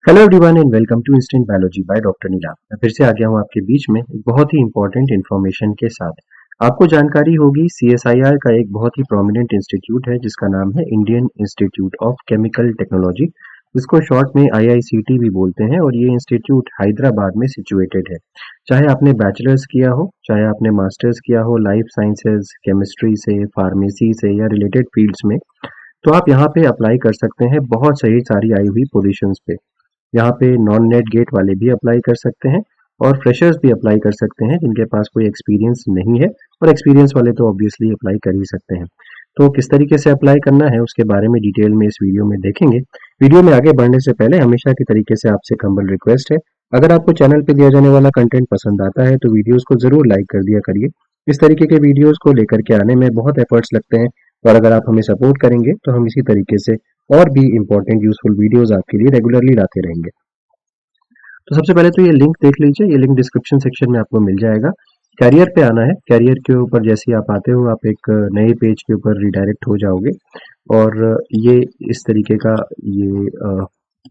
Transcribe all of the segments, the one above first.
Hello everyone and welcome to instant biology by doctor Neela. मैं फिर से आ गया हूँ आपके बीच में एक बहुत ही इंपॉर्टेंट इन्फॉर्मेशन के साथ। आपको जानकारी होगी सीएसआईआर का एक बहुत ही प्रोमिनेंट इंस्टीट्यूट है जिसका नाम है Indian institute of chemical technology, जिसको शॉर्ट में आईआईसीटी भी बोलते हैं। और ये इंस्टीट्यूट हैदराबाद में सिचुएटेड है। चाहे आपने बैचलर्स किया हो, चाहे आपने मास्टर्स किया हो लाइफ साइंसेज, केमिस्ट्री से, फार्मेसी से या रिलेटेड फील्ड्स में, तो आप यहाँ पे अप्लाई कर सकते हैं बहुत सही सारी आई हुई पोजिशंस पे। यहाँ पे नॉन नेट गेट वाले भी अप्लाई कर सकते हैं और फ्रेशर्स भी अप्लाई कर सकते हैं जिनके पास कोई एक्सपीरियंस नहीं है, और एक्सपीरियंस वाले तो ऑब्वियसली अप्लाई कर ही सकते हैं। तो किस तरीके से अप्लाई करना है उसके बारे में डिटेल में इस वीडियो में देखेंगे। वीडियो में आगे बढ़ने से पहले हमेशा की तरीके से आपसे एक हम्बल रिक्वेस्ट है, अगर आपको चैनल पे दिया जाने वाला कंटेंट पसंद आता है तो वीडियोस को जरूर लाइक कर दिया करिए। इस तरीके के वीडियोस को लेकर के आने में बहुत एफर्ट्स लगते हैं, और अगर आप हमें सपोर्ट करेंगे तो हम इसी तरीके से और भी इंपॉर्टेंट यूजफुल वीडियोस आपके लिए रेगुलरली लाते रहेंगे। तो सबसे पहले तो ये लिंक देख लीजिए, ये लिंक डिस्क्रिप्शन सेक्शन में आपको मिल जाएगा। कैरियर पे आना है। कैरियर के ऊपर जैसे ही आप आते हो आप एक नए पेज के ऊपर रिडायरेक्ट हो जाओगे, और ये इस तरीके का ये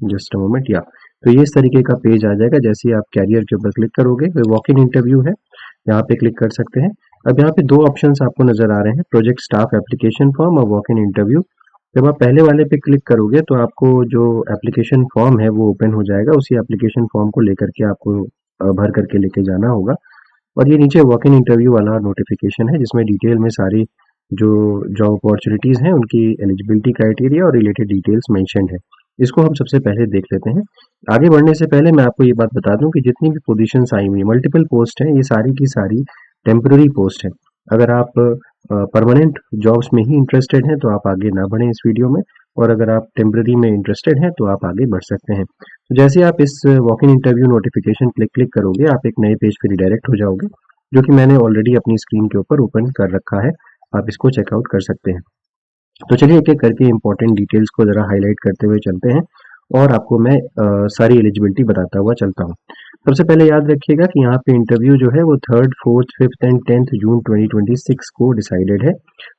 जस्ट अ मोमेंट या तो ये इस तरीके का पेज आ जाएगा। जैसे ही आप कैरियर के ऊपर क्लिक करोगे तो वॉक इन इंटरव्यू है, यहाँ पे क्लिक कर सकते हैं। अब यहाँ पे दो ऑप्शंस आपको नजर आ रहे हैं, प्रोजेक्ट स्टाफ एप्लीकेशन फॉर्म और वॉक इन इंटरव्यू। जब आप पहले वाले पे क्लिक करोगे तो आपको जो एप्लीकेशन फॉर्म है वो ओपन हो जाएगा। उसी एप्लीकेशन फॉर्म को लेकर के आपको भर करके लेके जाना होगा। और ये नीचे वॉक इन इंटरव्यू वाला नोटिफिकेशन है जिसमें डिटेल में सारी जो जॉब अपॉर्चुनिटीज हैं उनकी एलिजिबिलिटी क्राइटेरिया और रिलेटेड डिटेल्स मेंशन्ड है। इसको हम सबसे पहले देख लेते हैं। आगे बढ़ने से पहले मैं आपको ये बात बता दूं कि जितनी भी पोजीशंस आई हुई मल्टीपल पोस्ट हैं, ये सारी की सारी टेम्पररी पोस्ट है। अगर आप परमानेंट जॉब्स में ही इंटरेस्टेड हैं तो आप आगे ना बढ़ें इस वीडियो में, और अगर आप टेम्पररी में इंटरेस्टेड हैं तो आप आगे बढ़ सकते हैं। तो जैसे आप इस walk in interview notification click करोगे आप एक नए पेज पे रिडायरेक्ट हो जाओगे, जो कि मैंने ऑलरेडी अपनी स्क्रीन के ऊपर ओपन कर रखा है। आप इसको चेकआउट कर सकते हैं। तो चलिए एक एक करके इंपॉर्टेंट डिटेल्स को जरा हाईलाइट करते हुए चलते हैं, और आपको मैं सारी एलिजिबिलिटी बताता हुआ चलता हूँ। सबसे पहले याद रखिएगा कि यहाँ पे इंटरव्यू जो है वो 3rd, 4th, 5th and 10th जून 2026 को डिसाइडेड है,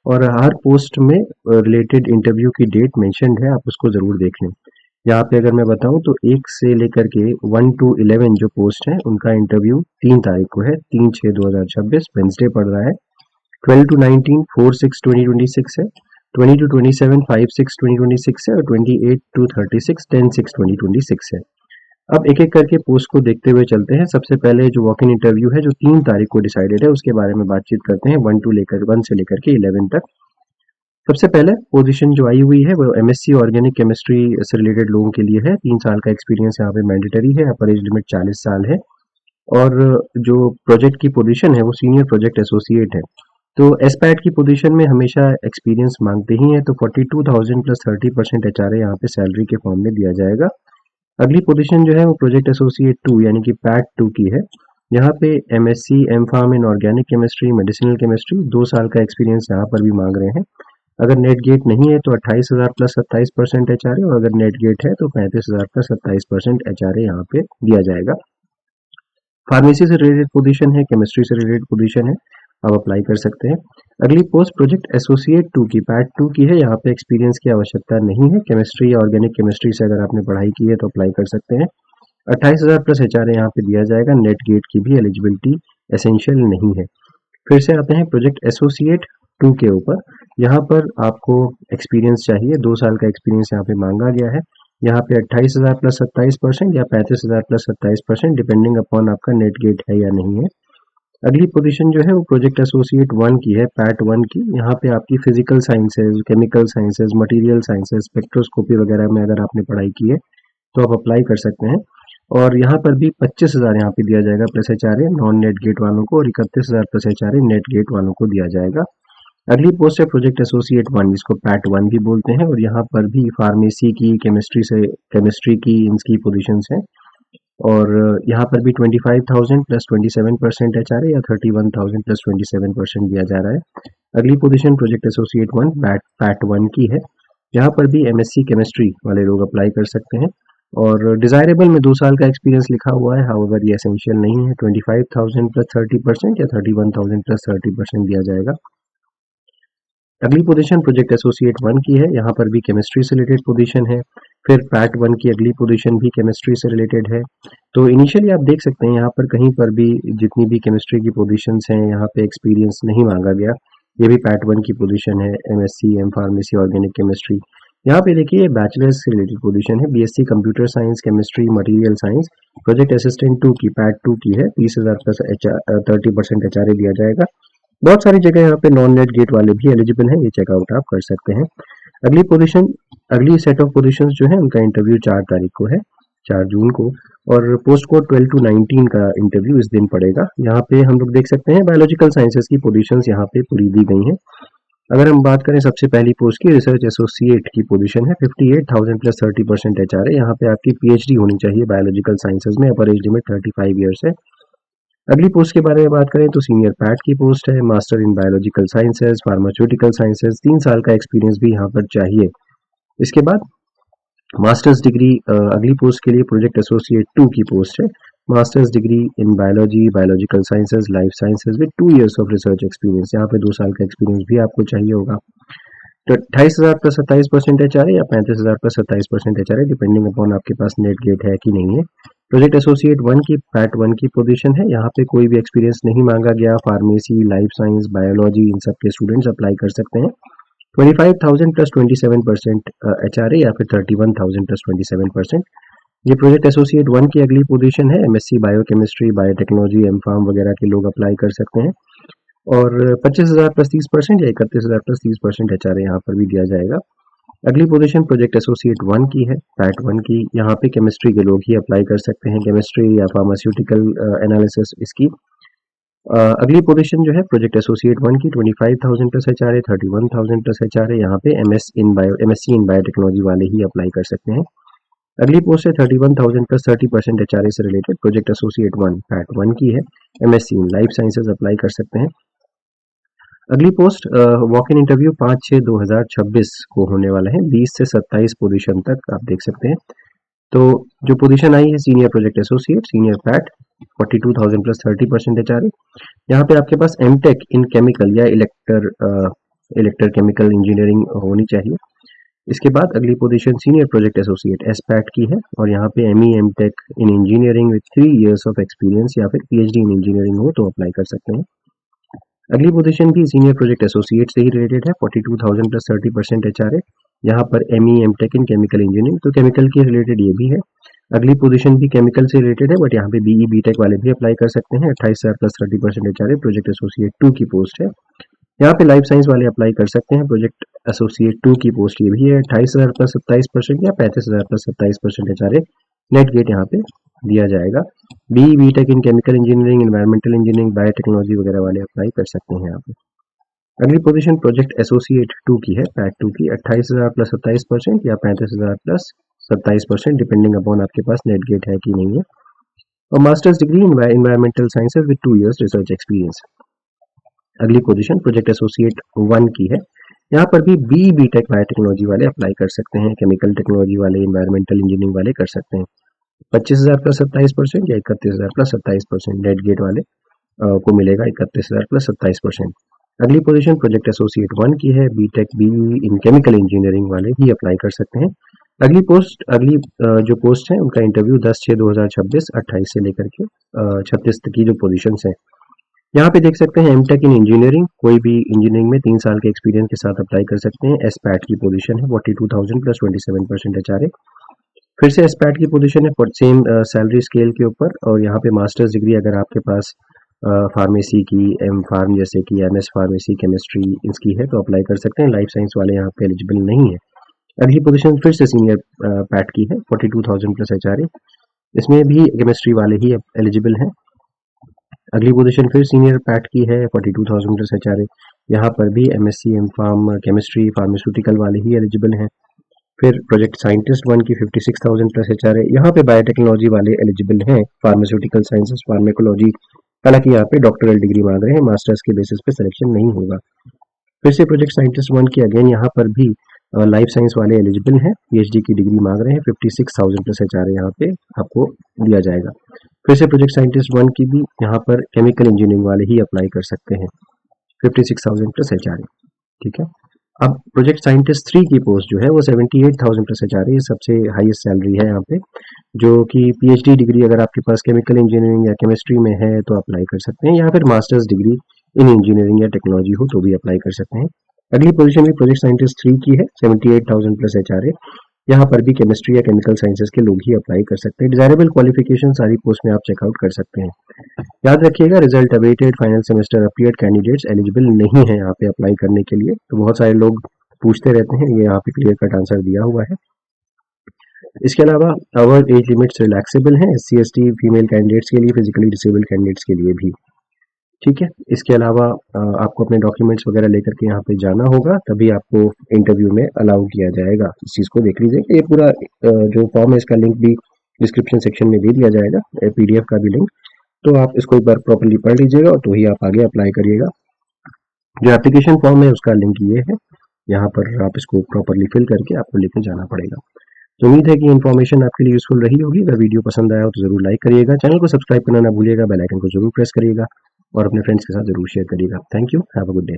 और हर पोस्ट में रिलेटेड इंटरव्यू की डेट मेंशन्ड है, आप उसको ज़रूर देख लें। यहाँ पे अगर मैं बताऊँ तो 1 से लेकर के 1 to 11 जो पोस्ट हैं उनका इंटरव्यू 3 तारीख को है, 3/6/2026 वेंसडे पड़ रहा है। 12 to 19 4/6/2026 है, 20 to 27 5/6/2026 है, और 28 to 36 10/6/2026 है। अब एक एक करके पोस्ट को देखते हुए चलते हैं। सबसे पहले जो वॉक इन इंटरव्यू है जो 3 तारीख को डिसाइडेड है उसके बारे में बातचीत करते हैं, 1 से लेकर के 11 तक। सबसे पहले पोजीशन जो आई हुई है वो एमएससी ऑर्गेनिक केमिस्ट्री से रिलेटेड लोगों के लिए है। 3 साल का एक्सपीरियंस यहाँ पे मैंडेटरी है, अपर एज लिमिट 40 साल है, और जो प्रोजेक्ट की पोजीशन है वो सीनियर प्रोजेक्ट एसोसिएट है। तो एसपैट की पोजीशन में हमेशा एक्सपीरियंस मांगते ही हैं, तो 42,000 प्लस 30% एचआरए यहाँ पे सैलरी के फॉर्म में दिया जाएगा। अगली पोजीशन जो है वो प्रोजेक्ट एसोसिएट 2 यानी कि पैट 2 की है। यहाँ पे MSc M-farm in organic chemistry, medicinal chemistry, 2 साल का एक्सपीरियंस यहाँ पर भी मांग रहे हैं। अगर नेट गेट नहीं है तो 28,000 प्लस 27% एचआरए, और अगर नेट गेट है तो 35,000 प्लस 27% एचआरए यहाँ पे दिया जाएगा। फार्मेसी से रिलेटेड पोजीशन है, केमिस्ट्री से रिलेटेड पोजीशन है, आप अप्लाई कर सकते हैं। अगली पोस्ट प्रोजेक्ट एसोसिएट 2 की पैट 2 की है। यहाँ पे एक्सपीरियंस की आवश्यकता नहीं है, केमिस्ट्री या ऑर्गेनिक केमिस्ट्री से अगर आपने पढ़ाई की है तो अप्लाई कर सकते हैं। 28,000 प्लस एचआरए यहाँ पे दिया जाएगा, नेट गेट की भी एलिजिबिलिटी एसेंशियल नहीं है। फिर से आते हैं प्रोजेक्ट एसोसिएट 2 के ऊपर। यहाँ पर आपको एक्सपीरियंस चाहिए, 2 साल का एक्सपीरियंस यहाँ पे मांगा गया है। यहाँ पे 28,000 प्लस 27% या 35,000 प्लस 27% डिपेंडिंग अपॉन आपका नेट गेट है या नहीं है। अगली पोजीशन जो है वो प्रोजेक्ट एसोसिएट 1 की है, पैट 1 की। यहाँ पे आपकी physical sciences, chemical sciences, material sciences, spectroscopy वगैरह में अगर आपने पढ़ाई की है तो आप अप्लाई कर सकते हैं। और यहाँ पर भी 25,000 यहाँ पे दिया जाएगा plus HRA non NET GATE वालों को, और 31,000 प्लस एचआरए नेट गेट वालों को दिया जाएगा। अगली पोस्ट है प्रोजेक्ट एसोसिएट 1, जिसको पैट 1 भी बोलते हैं, और यहाँ पर भी फार्मेसी की, केमिस्ट्री की इनकी पोजीशंस हैं। और यहाँ पर भी 25,000 प्लस 27% एचआरए या 31,000 प्लस 27% दिया जा रहा है। अगली पोजीशन प्रोजेक्ट एसोसिएट 1 पैट 1 की है। यहाँ पर भी एमएससी केमिस्ट्री वाले लोग अप्लाई कर सकते हैं, और डिजायरेबल में 2 साल का एक्सपीरियंस लिखा हुआ है, हाउएवर ये एसेंशियल नहीं है। 25,000 प्लस 30% या 31,000 प्लस 30% दिया जाएगा। अगली पोजीशन प्रोजेक्ट एसोसिएट 1 की है। यहाँ पर भी केमिस्ट्री से रिलेटेड पोजीशन है। फिर पैट 1 की अगली पोजीशन भी केमिस्ट्री से रिलेटेड है। तो इनिशियली आप देख सकते हैं यहाँ पर कहीं पर भी जितनी भी केमिस्ट्री की पोजीशंस हैं यहाँ पे एक्सपीरियंस नहीं मांगा गया। ये भी पैट 1 की पोजीशन है, MSc, M pharmacy, organic chemistry. यहाँ पे देखिए बैचलर्स से रिलेटेड पोजीशन है, BSc computer science, chemistry, material science. Project assistant 2 की पैट 2 की है, 30,000 प्लस 30% एचआरए दिया जाएगा। बहुत सारी जगह यहाँ पे नॉन नेट गेट वाले भी एलिजिबल हैं, ये चेकआउट आप कर सकते हैं। अगली पोजीशन, अगली सेट ऑफ पोजीशंस जो है उनका इंटरव्यू 4 तारीख को है, 4 जून को, और पोस्ट कोड 12 to 19 का इंटरव्यू इस दिन पड़ेगा। यहाँ पे हम लोग देख सकते हैं बायोलॉजिकल साइंसेज की पोजीशंस यहाँ पे पूरी दी गई हैं। अगर हम बात करें सबसे पहली पोस्ट की, रिसर्च एसोसिएट की पोजीशन है, 58,000 प्लस 30% एचआरए। यहाँ पे आपकी पीएचडी होनी चाहिए बायोलॉजिकल साइंसेज में, अपर एज लिमिट 35 ईयर्स है। अगली पोस्ट के बारे में बात करें तो सीनियर पैट की पोस्ट है, master in biological sciences, pharmaceutical sciences, 3 साल का एक्सपीरियंस भी यहाँ पर चाहिए। इसके बाद मास्टर्स डिग्री, अगली पोस्ट के लिए प्रोजेक्ट एसोसिएट 2 की पोस्ट है, masters degree in biology, biological sciences, life sciences with 2 years of research experience. यहाँ पे 2 साल का एक्सपीरियंस भी आपको चाहिए होगा। तो 28,000 प्लस 27% एचआरए या 35,000 प्लस 27% एचआरए, डिपेंडिंग अपॉन आपके पास नेट गेट है कि नहीं है। प्रोजेक्ट एसोसिएट 1 की पैट 1 की पोजीशन है, यहाँ पे कोई भी एक्सपीरियंस नहीं मांगा गया। फार्मेसी, लाइफ साइंस, बायोलॉजी, इन सब के स्टूडेंट्स अप्लाई कर सकते हैं। 25,000 प्लस 27% एचआरए या फिर 31,000 प्लस 27%। ये प्रोजेक्ट एसोसिएट 1 की अगली पोजीशन है, MSc biochemistry, biotechnology, M pharm वगैरह के लोग अप्लाई कर सकते हैं। और 25,000 प्लस 30% या 31,000 प्लस 30% एचआरए यहाँ पर भी दिया जाएगा। अगली पोजीशन प्रोजेक्ट एसोसिएट 1 की है, पैट 1 की। यहाँ पे केमिस्ट्री के लोग ही अप्लाई कर सकते हैं, केमिस्ट्री या फार्मास्यूटिकल एनालिसिस इसकी। अगली पोजीशन जो है प्रोजेक्ट एसोसिएट 1 की, 25,000 प्लस एचआरए, 31,000 प्लस एचआरए। यहाँ पे एमएससी इन बायोटेक्नोलॉजी वाले ही अप्लाई कर सकते हैं। अगली पोस्ट है 31,000 प्लस 30% एचआरए से रिलेटेड, प्रोजेक्ट एसोसिएट 1 पैट 1 की है, MSc in life sciences apply कर सकते हैं। अगली पोस्ट वॉक इन इंटरव्यू 5/6/2026 को होने वाला है, 20 से 27 पोजीशन तक आप देख सकते हैं। तो जो पोजीशन आई है senior project associate, senior PAT, 42,000 plus 30% HRA. यहाँ पे आपके पास एमटेक इन केमिकल या इलेक्टर केमिकल इंजीनियरिंग होनी चाहिए। इसके बाद अगली पोजीशन सीनियर प्रोजेक्ट एसोसिएट एस पैट की है, और यहाँ पे ME MTech in engineering with 3 years of experience या फिर पीएचडी इन इंजीनियरिंग हो तो अप्लाई कर सकते हैं। अगली पोजीशन भी सीनियर प्रोजेक्ट एसोसिएट से ही रिलेटेड है, 42,000 प्लस 30% एचआरए। यहाँ पर ME MTech in chemical engineering, तो केमिकल के रिलेटेड ये भी है। अगली पोजीशन भी केमिकल से रिलेटेड है, बट यहाँ पे बीई बीटेक वाले भी अप्लाई कर सकते हैं। 28,000 प्लस 30% एचआरए, प्रोजेक्ट एसोसिएट 2 की पोस्ट है। यहाँ पे लाइफ साइंस वाले अप्लाई कर सकते हैं, प्रोजेक्ट एसोसिएट 2 की पोस्ट ये भी है। 28,000 प्लस 27% या 35,000 प्लस 27% एचआरए, नेट गेट यहाँ पे दिया जाएगा। BE BTech in chemical engineering, environmental engineering, biotechnology वगैरह वाले अप्लाई कर सकते हैं यहाँ पे। अगली पोजीशन प्रोजेक्ट एसोसिएट 2 की है, पैट 2 की, 28,000 प्लस 27% या 35,000 प्लस 27%, डिपेंडिंग अपॉन आपके पास नेट गेट है कि नहीं है। और masters degree in environmental sciences with 2 years research experience. अगली पोजीशन प्रोजेक्ट एसोसिएट 1 की है, यहाँ पर भी बीई बीटेक बायोटेक्नोलॉजी वाले अप्लाई कर सकते हैं, केमिकल टेक्नोलॉजी वाले, एनवायरमेंटल इंजीनियरिंग वाले कर सकते हैं। 25,000 प्लस 27% या 31,000 प्लस 27%, नेट गेट वाले को मिलेगा 31,000 प्लस 27%। अगली पोजीशन प्रोजेक्ट एसोसिएट 1 की है, BTech BE in chemical engineering वाले ही अप्लाई कर सकते हैं। अगली जो पोस्ट है उनका इंटरव्यू 10/6/2026 28 से लेकर के 36 तक की जो पोजीशंस हैं। यहाँ पे देख सकते हैं एमटेक इन इंजीनियरिंग, कोई भी इंजीनियरिंग में 3 साल के एक्सपीरियंस के साथ अप्लाई कर सकते हैं। एस पैट की पोजीशन है, 42,000 प्लस 27% एचआरए। फिर से एस पैट की पोजीशन है सेम सैलरी स्केल के ऊपर, और यहाँ पे मास्टर्स डिग्री अगर आपके पास फार्मेसी की, एम फार्म जैसे कि एमएस फार्मेसी, केमिस्ट्री इसकी है तो अप्लाई कर सकते हैं। लाइफ साइंस वाले यहाँ पे एलिजिबल नहीं है। अगली पोजीशन फिर से सीनियर पैट की है, 42,000 प्लस एचआरए, इसमें भी केमिस्ट्री वाले ही एलिजिबल हैं। अगली पोजीशन फिर सीनियर पैट की है, 42,000 प्लस एचआरए, यहाँ पर भी MSc M pharm chemistry pharmaceutical वाले ही एलिजिबल हैं। फिर प्रोजेक्ट साइंटिस्ट 1 की 56,000 प्लस एचआरए, यहाँ पे बायोटेक्नोलॉजी वाले एलिजिबल हैं, फार्मास्यूटिकल साइंसेस, फार्मेकोलॉजी, हालांकि यहाँ पे डॉक्टरल डिग्री मांग रहे हैं, मास्टर्स के बेसिस पे सिलेक्शन नहीं होगा। फिर से प्रोजेक्ट साइंटिस्ट 1 की अगेन यहाँ पर भी लाइफ साइंस वाले एलिजिबल हैं, पीएचडी की डिग्री मांग रहे हैं, 56,000 प्लस एचआरए यहाँ पे आपको दिया जाएगा। फिर से प्रोजेक्ट साइंटिस्ट 1 की भी यहाँ पर केमिकल इंजीनियरिंग वाले ही अप्लाई कर सकते हैं, 56,000 प्लस एचआरए, ठीक है। अब प्रोजेक्ट साइंटिस्ट 3 की पोस्ट जो है वो 78,000 प्लस एच आ रही है, सबसे हाईएस्ट सैलरी है यहाँ पे। जो कि पीएचडी डिग्री अगर आपके पास केमिकल इंजीनियरिंग या केमिस्ट्री में है तो अप्लाई कर सकते हैं, या फिर मास्टर्स डिग्री इन इंजीनियरिंग या टेक्नोलॉजी हो तो भी अप्लाई कर सकते हैं। अगली पोजीशन भी प्रोजेक्ट साइंटिस्ट 3 की है, 78,000 प्लस एच आर है। यहाँ पर भी केमिस्ट्री या केमिकल साइंसेज के लोग ही अप्लाई कर सकते हैं। डिजायरेबल क्वालिफिकेशन सारी पोस्ट में आप चेकआउट कर सकते हैं। याद रखिएगा, result awaited, final semester appeared, candidates eligible नहीं है यहाँ पे अप्लाई करने के लिए। तो बहुत सारे लोग पूछते रहते हैं, ये यहाँ पे क्लियर कट आंसर दिया हुआ है। इसके अलावा अवर एज लिमिट्स रिलैक्सेबल हैं एससी एसटी फीमेल कैंडिडेट्स के लिए, फिजिकली डिसेबल्ड कैंडिडेट्स के लिए भी। ठीक है, इसके अलावा आपको अपने डॉक्यूमेंट्स वगैरह लेकर के यहाँ पे जाना होगा, तभी आपको इंटरव्यू में अलाउ किया जाएगा। इस चीज़ को देख लीजिए। ये पूरा जो फॉर्म है इसका लिंक भी डिस्क्रिप्शन सेक्शन में दे दिया जाएगा, पीडीएफ का भी लिंक। तो आप इसको एक बार प्रॉपर्ली पढ़ लीजिएगा तो ही आप आगे अप्लाई करिएगा। जो एप्लीकेशन फॉर्म है उसका लिंक ये है, यहाँ पर आप इसको प्रॉपर्ली फिल करके आपको लेके जाना पड़ेगा। तो उम्मीद है कि इन्फॉर्मेशन आपके लिए यूजफुल रही होगी। अगर वीडियो पसंद आया हो तो जरूर लाइक करिएगा, चैनल को सब्सक्राइब करना ना भूलिएगा, बेल आइकन को जरूर प्रेस करिएगा और अपने फ्रेंड्स के साथ जरूर शेयर करिएगा। Thank you, have a good day.